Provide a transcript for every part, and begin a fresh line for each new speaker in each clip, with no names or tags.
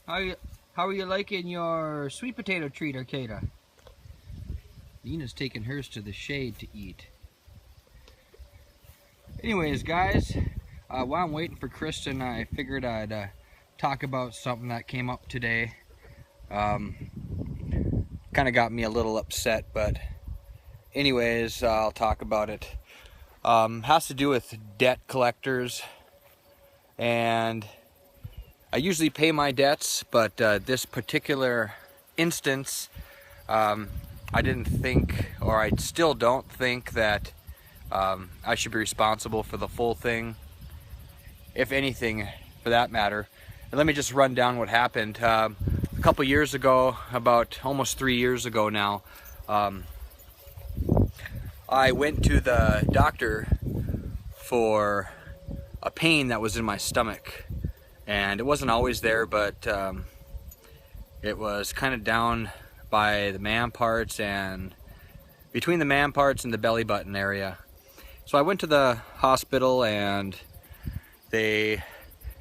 How are you liking your sweet potato treat, Arcada? Nina's taking hers to the shade to eat. Anyways, guys, while I'm waiting for Kristen, I figured I'd talk about something that came up today. Kind of got me a little upset, but anyways, I'll talk about it. Has to do with debt collectors, and I usually pay my debts, but this particular instance, I didn't think, or I still don't think that I should be responsible for the full thing, if anything, for that matter. And let me just run down what happened. A couple years ago, about almost 3 years ago now, I went to the doctor for a pain that was in my stomach. And it wasn't always there, but it was kind of down by the man parts and between the man parts and the belly button area. So I went to the hospital and they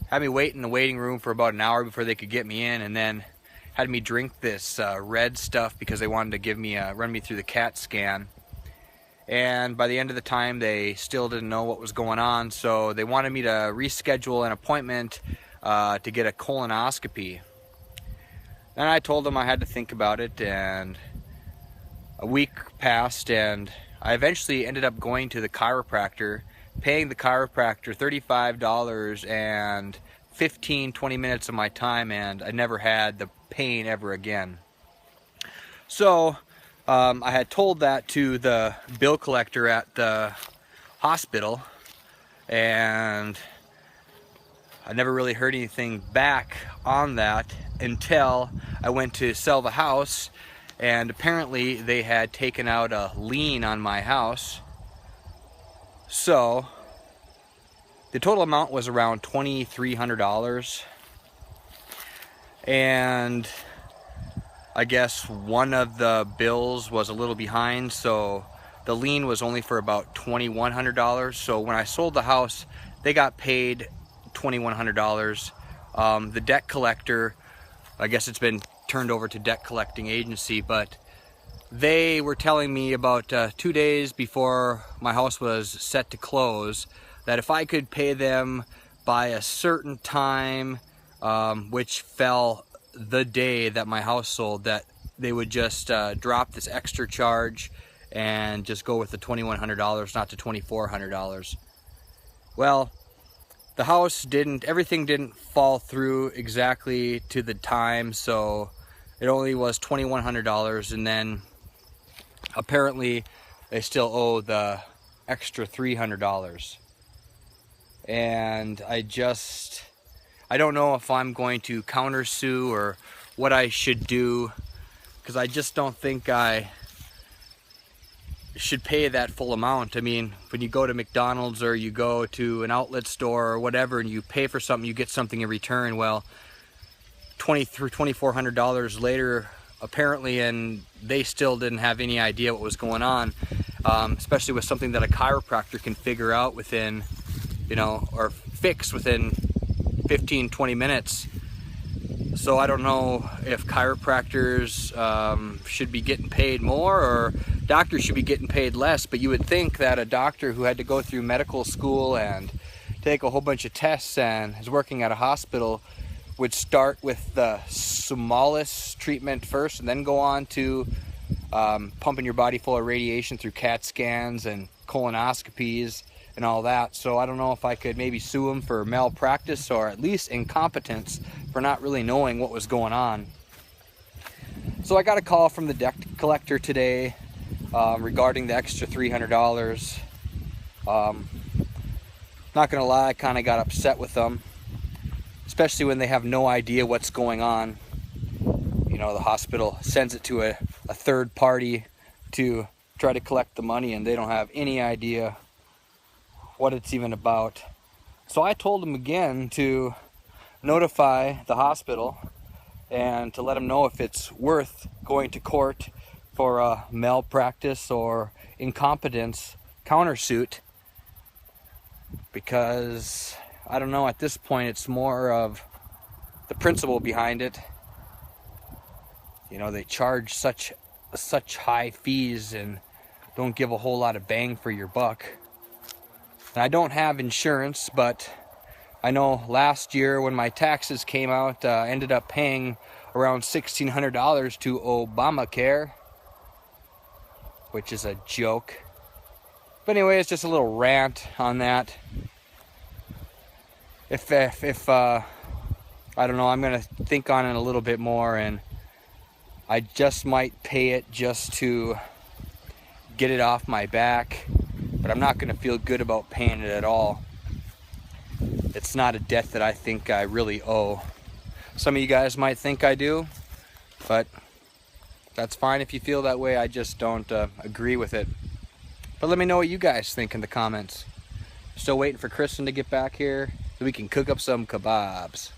had me wait in the waiting room for about an hour before they could get me in, and then had me drink this red stuff because they wanted to give me run me through the CAT scan. And by the end of the time, they still didn't know what was going on, so they wanted me to reschedule an appointment to get a colonoscopy. And I told them I had to think about it, and a week passed, and I eventually ended up going to the chiropractor, paying the chiropractor $35 and 15-20 minutes of my time, and I never had the pain ever again. So I had told that to the bill collector at the hospital, and I never really heard anything back on that until I went to sell the house, and apparently they had taken out a lien on my house. So the total amount was around $2,300, and I guess one of the bills was a little behind, so the lien was only for about $2,100. So when I sold the house, they got paid $2,100. The debt collector, I guess it's been turned over to debt collecting agency, but they were telling me about 2 days before my house was set to close that if I could pay them by a certain time, which fell the day that my house sold, that they would just drop this extra charge and just go with the $2,100, not the $2,400. Well, the house everything didn't fall through exactly to the time, so it only was $2,100, and then apparently they still owe the extra $300. And I don't know if I'm going to countersue or what I should do, because I just don't think I should pay that full amount. I mean, when you go to McDonald's or you go to an outlet store or whatever and you pay for something, you get something in return. Well, $2,400 later apparently, and they still didn't have any idea what was going on, especially with something that a chiropractor can figure out within, or fix within 15-20 minutes. So I don't know if chiropractors should be getting paid more or doctors should be getting paid less, but you would think that a doctor who had to go through medical school and take a whole bunch of tests and is working at a hospital would start with the smallest treatment first and then go on to pumping your body full of radiation through CAT scans and colonoscopies and all that. So I don't know if I could maybe sue him for malpractice or at least incompetence for not really knowing what was going on. So I got a call from the debt collector today regarding the extra $300. Not gonna lie, I kind of got upset with them, especially when they have no idea what's going on. The hospital sends it to a third party to try to collect the money, and they don't have any idea what it's even about. So I told them again to notify the hospital and to let them know if it's worth going to court for a malpractice or incompetence countersuit, because I don't know, at this point it's more of the principle behind it. You know, they charge such high fees and don't give a whole lot of bang for your buck. And I don't have insurance, but I know last year when my taxes came out, I ended up paying around $1,600 to Obamacare, which is a joke. But anyway, it's just a little rant on that. If I don't know, I'm gonna think on it a little bit more, and I just might pay it just to get it off my back, but I'm not gonna feel good about paying it at all. It's not a debt that I think I really owe. Some of you guys might think I do, but that's fine if you feel that way. I just don't agree with it. But let me know what you guys think in the comments. Still waiting for Kristen to get back here so we can cook up some kebabs.